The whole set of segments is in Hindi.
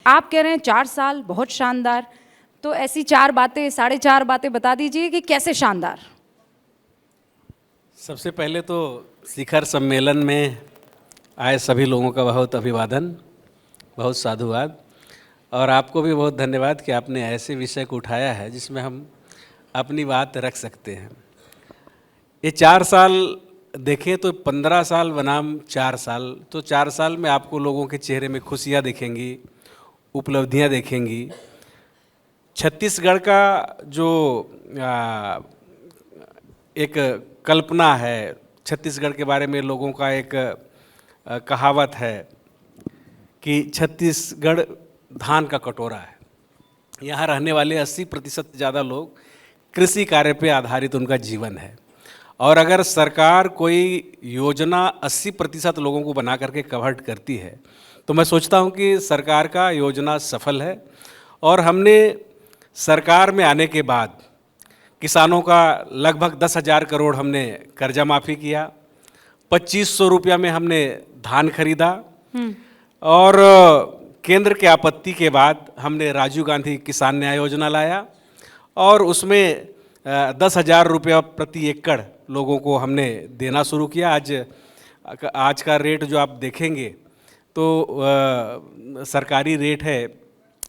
आप कह रहे हैं 4 साल बहुत शानदार, तो ऐसी 4 बातें 4.5 बातें बता दीजिए कि कैसे शानदार। सबसे पहले तो शिखर सम्मेलन में आए सभी लोगों का बहुत अभिवादन, बहुत साधुवाद, और आपको भी बहुत धन्यवाद कि आपने ऐसे विषय को उठाया है जिसमें हम अपनी बात रख सकते हैं। ये 4 साल देखें तो 15 साल बनाम 4 साल, तो 4 साल में आपको लोगों के चेहरे में खुशियाँ दिखेंगी, उपलब्धियाँ दिखेंगी। छत्तीसगढ़ का जो एक कल्पना है, छत्तीसगढ़ के बारे में लोगों का एक कहावत है कि छत्तीसगढ़ धान का कटोरा है। यहाँ रहने वाले 80% ज़्यादा लोग कृषि कार्य पे आधारित उनका जीवन है, और अगर सरकार कोई योजना 80% लोगों को बना करके कवर्ट करती है तो मैं सोचता हूँ कि सरकार का योजना सफल है। और हमने सरकार में आने के बाद किसानों का लगभग 10,000 करोड़ हमने कर्जा माफ़ी किया, 2500 रुपया में हमने धान खरीदा, और केंद्र के आपत्ति के बाद हमने राजीव गांधी किसान न्याय योजना लाया और उसमें 10,000 रुपया प्रति एकड़ लोगों को हमने देना शुरू किया। आज का रेट जो आप देखेंगे तो सरकारी रेट है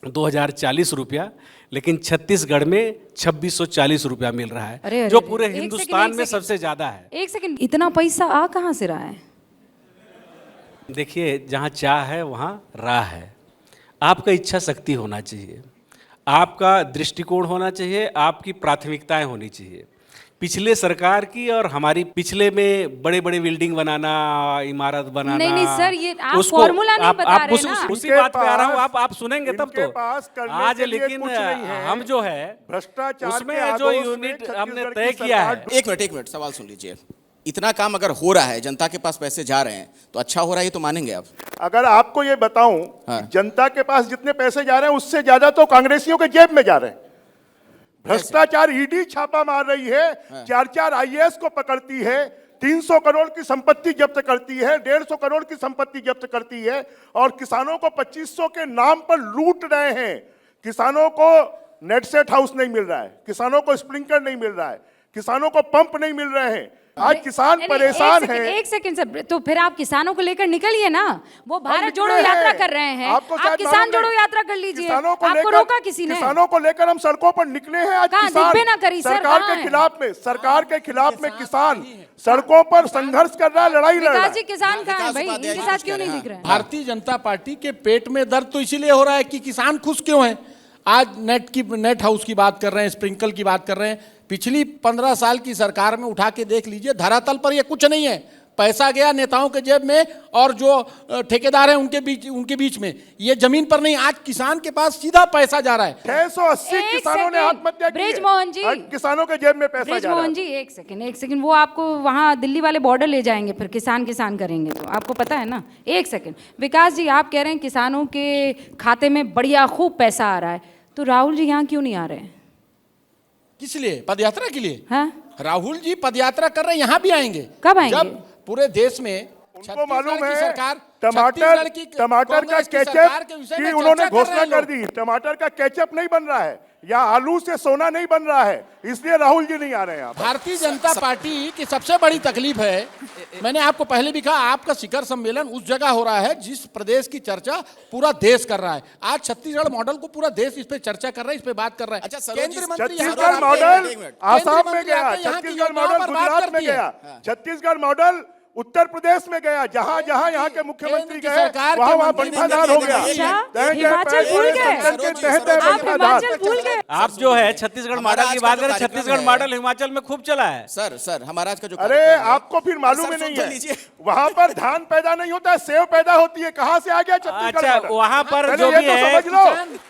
2,040 रुपया, लेकिन छत्तीसगढ़ में 2,640 रुपया मिल रहा है, अरे जो पूरे हिंदुस्तान में सबसे ज़्यादा है। एक सेकंड, इतना पैसा आ कहाँ से रहा है? देखिए, जहाँ चाह है वहाँ राह है। आपका इच्छा शक्ति होना चाहिए, आपका दृष्टिकोण होना चाहिए, आपकी प्राथमिकताएं होनी चाहिए। पिछले सरकार की और हमारी, पिछले में बड़े बड़े बिल्डिंग बनाना, इमारत बनाना, नहीं सर, ये आप फॉर्मूला नहीं बता रहे ना। उसी बात पे आ रहा हूँ, आप सुनेंगे तब तो। आज लेकिन हम जो है भ्रष्टाचार उसमें जो यूनिट हमने तय किया है। एक मिनट सवाल सुन लीजिए। इतना काम अगर हो रहा है, जनता के पास पैसे जा रहे हैं, तो अच्छा हो रहा है, ये तो मानेंगे आप? अगर आपको ये बताऊं, हाँ। जनता के पास जितने पैसे जा रहे हैं उससे ज्यादा तो कांग्रेसियों के जेब में जा रहे हैं। भ्रष्टाचार, ईडी छापा मार रही है, हाँ। 4 आईएएस को पकड़ती है, 300 करोड़ की संपत्ति जब्त करती है, 150 करोड़ की संपत्ति जब्त करती है, और किसानों को 2500 के नाम पर लूट रहे हैं। किसानों को नेट सेट हाउस नहीं मिल रहा है, किसानों को स्प्रिंकलर नहीं मिल रहा है, किसानों को पंप नहीं मिल रहे हैं। आज किसान परेशान है। एक सेकंड सर, तो फिर आप किसानों को लेकर निकलिए ना। वो भारत जोड़ो यात्रा कर रहे हैं, आप किसान जोड़ो यात्रा कर लीजिए। आपको रोका किसी ने? किसानों को लेकर हम सड़कों पर निकले हैं। आज किसान ना करी सरकार के खिलाफ में, सरकार के खिलाफ में किसान सड़कों पर संघर्ष कर रहा है, लड़ाई लड़ रहा है। किसान कहाँ है भाई? इनके साथ क्यों नहीं दिख रहे हैं? भारतीय जनता पार्टी के पेट में दर्द तो इसीलिए हो रहा है कि किसान खुश क्यों हैं। आज नेट हाउस की बात कर रहे हैं, स्प्रिंकल की बात कर रहे हैं। पिछली 15 साल की सरकार में उठा के देख लीजिए, धरातल पर ये कुछ नहीं है। पैसा गया नेताओं के जेब में और जो ठेकेदार हैं उनके बीच में, ये जमीन पर नहीं। आज किसान के पास सीधा पैसा जा रहा है। 680 किसानों ने आत्महत्या की। ब्रिजमोहन जी, किसानों के जेब में पैसा जा रहा है। ब्रिजमोहन जी, एक सेकंड, वो आपको वहाँ दिल्ली वाले बॉर्डर ले जाएंगे, फिर किसान करेंगे, तो आपको पता है ना। एक सेकंड, विकास जी, आप कह रहे हैं किसानों के खाते में बढ़िया खूब पैसा आ रहा है, तो राहुल जी यहाँ क्यों नहीं आ रहे हैं? किस लिए? पदयात्रा के लिए। हाँ? राहुल जी पदयात्रा कर रहे हैं, यहाँ भी आएंगे। कब आएंगे? जब पूरे देश में उनको मालूम है सरकार टमाटर का केचप की उन्होंने घोषणा कर दी। टमाटर का केचप नहीं बन रहा है, या आलू से सोना नहीं बन रहा है, इसलिए राहुल जी नहीं आ रहे हैं। भारतीय जनता पार्टी की सबसे बड़ी तकलीफ है, मैंने आपको पहले भी कहा, आपका शिखर सम्मेलन उस जगह हो रहा है जिस प्रदेश की चर्चा पूरा देश कर रहा है। आज छत्तीसगढ़ मॉडल को पूरा देश इस पे चर्चा कर रहा है, इस पे बात कर रहा है। अच्छा, केंद्रीय मंत्री छत्तीसगढ़ मॉडल आसाम में गया, छत्तीसगढ़ मॉडल गुजरात में गया, छत्तीसगढ़ मॉडल उत्तर प्रदेश में गया, जहां जहां यहाँ के मुख्यमंत्री गए वहां बंटाधार हो गया। हिमाचल भूल गए। आप जो है छत्तीसगढ़ मॉडल की बात करें, छत्तीसगढ़ मॉडल हिमाचल में खूब चला है। सर हमारा आज का जो, अरे आपको फिर मालूम ही नहीं है, वहाँ पर धान पैदा नहीं होता है, सेव पैदा होती है। कहाँ से आ गया छत्तीसगढ़? अच्छा, वहाँ पर जो भी है,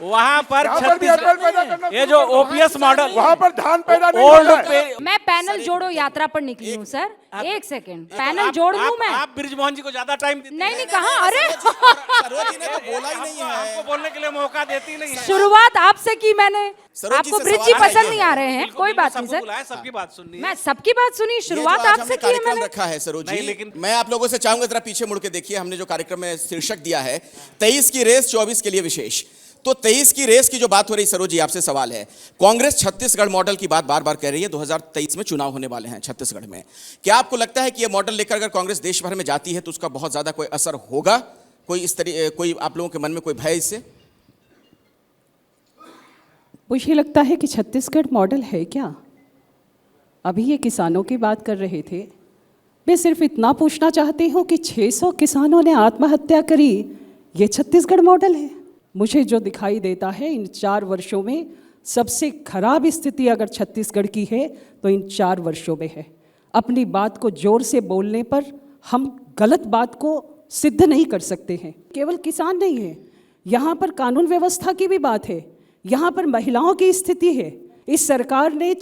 वहाँ पर छत्तीसगढ़ ये जो ओपीएस मॉडल, वहाँ पर धान पैदा नहीं होता है। मैं पैनल जोड़ो यात्रा पर निकली हूँ सर, एक सेकंड, पैनल जोड़ लूं मैं? आप ब्रिजमोहन जी को ज्यादा टाइम देते नहीं नहीं, कहा, अरे सरोज जी ने तो बोला ही नहीं है। आपको बोलने के लिए मौका देती नहीं है। शुरुआत आपसे की मैंने। सरोज जी आपको से ब्रिज जी सवाल पसंद है नहीं ये। आ रहे हैं, कोई बात नहीं सबको सर, बुलाया, सबकी बात सुननी है। मैं सबकी बात सुनी, ये शुरुआत जो आज आपसे हमने की है कार्यक्रम मैंने। रखा है सरोज नहीं, जी, लेकिन- मैं आप लोगों से चाहूंगा जरा पीछे मुड़ के देखिए। हमने जो कार्यक्रम में शीर्षक दिया है 23 की रेस 24 के लिए विशेष। तो 23 की रेस की जो बात हो रही सरोज जी, आपसे सवाल है, कांग्रेस छत्तीसगढ़ मॉडल की बात बार बार कह रही है। 2023 में चुनाव होने वाले हैं छत्तीसगढ़ में। क्या आपको लगता है कि यह मॉडल लेकर अगर कांग्रेस देश भर में जाती है तो उसका बहुत ज्यादा कोई असर होगा? कोई आप लोगों के मन में कोई भय इससे? मुझे लगता है कि छत्तीसगढ़ मॉडल है क्या? अभी ये किसानों की बात कर रहे थे। मैं सिर्फ इतना पूछना चाहती हूँ कि 600 किसानों ने आत्महत्या करी, ये छत्तीसगढ़ मॉडल है? मुझे जो दिखाई देता है इन 4 वर्षों में सबसे खराब स्थिति अगर छत्तीसगढ़ की है तो इन 4 वर्षों में है। अपनी बात को जोर से बोलने पर हम गलत बात को सिद्ध नहीं कर सकते हैं। केवल किसान नहीं है, यहाँ पर कानून व्यवस्था की भी बात है, यहाँ पर महिलाओं की स्थिति है। इस सरकार ने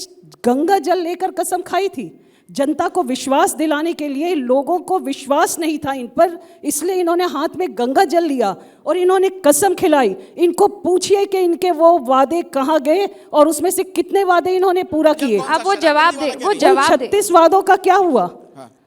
गंगा जल लेकर कसम खाई थी, जनता को विश्वास दिलाने के लिए। लोगों को विश्वास नहीं था इन पर, इसलिए इन्होंने हाथ में गंगा जल लिया और इन्होंने कसम खिलाई। इनको पूछिए कि इनके वो वादे कहाँ गए और उसमें से कितने वादे इन्होंने पूरा किए। अब वो जवाब दे, वो उन जवाब दे। 36 वादों का क्या हुआ?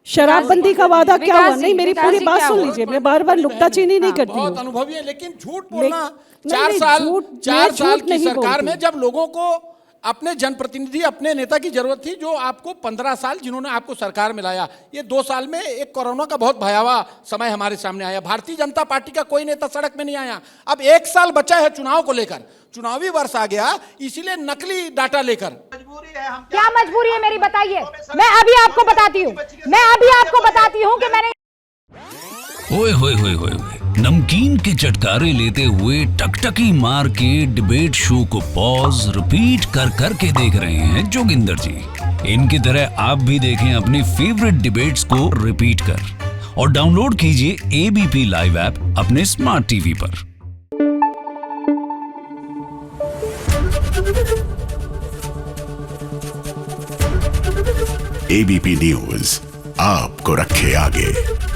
शराबबंदी का वादा क्या हुआ? नहीं, मेरी विकास पूरी जी बात क्या सुन हुआ? लीजिए, मैं बार बार नुक्ताचीनी नहीं करती बहुत हूँ। अनुभवी है, लेकिन झूठ बोलना नहीं, 4 नहीं, साल झूठ- 4 मैं साल झूठ की नहीं सरकार में बोलती। जब लोगों को अपने जनप्रतिनिधि, अपने नेता की जरूरत थी, जो आपको 15 साल जिन्होंने आपको सरकार में लाया, ये 2 साल में एक कोरोना का बहुत भयावह समय हमारे सामने आया। भारतीय जनता पार्टी का कोई नेता सड़क में नहीं आया। अब 1 साल बचा है चुनाव को लेकर, चुनावी वर्ष आ गया, इसीलिए नकली डाटा लेकर। क्या मजबूरी है मेरी, बताइए। मैं अभी आपको बताती हूँ कि मैंने ओए होए होए होए होए, नमकीन के चटकारे लेते हुए टकटकी मार के डिबेट शो को पॉज रिपीट कर कर के देख रहे हैं जोगिंदर जी। इनकी तरह आप भी देखें अपनी फेवरेट डिबेट्स को रिपीट कर और डाउनलोड कीजिए एबीपी लाइव ऐप अपने स्मार्ट टीवी पर। एबीपी न्यूज आपको रखे आगे।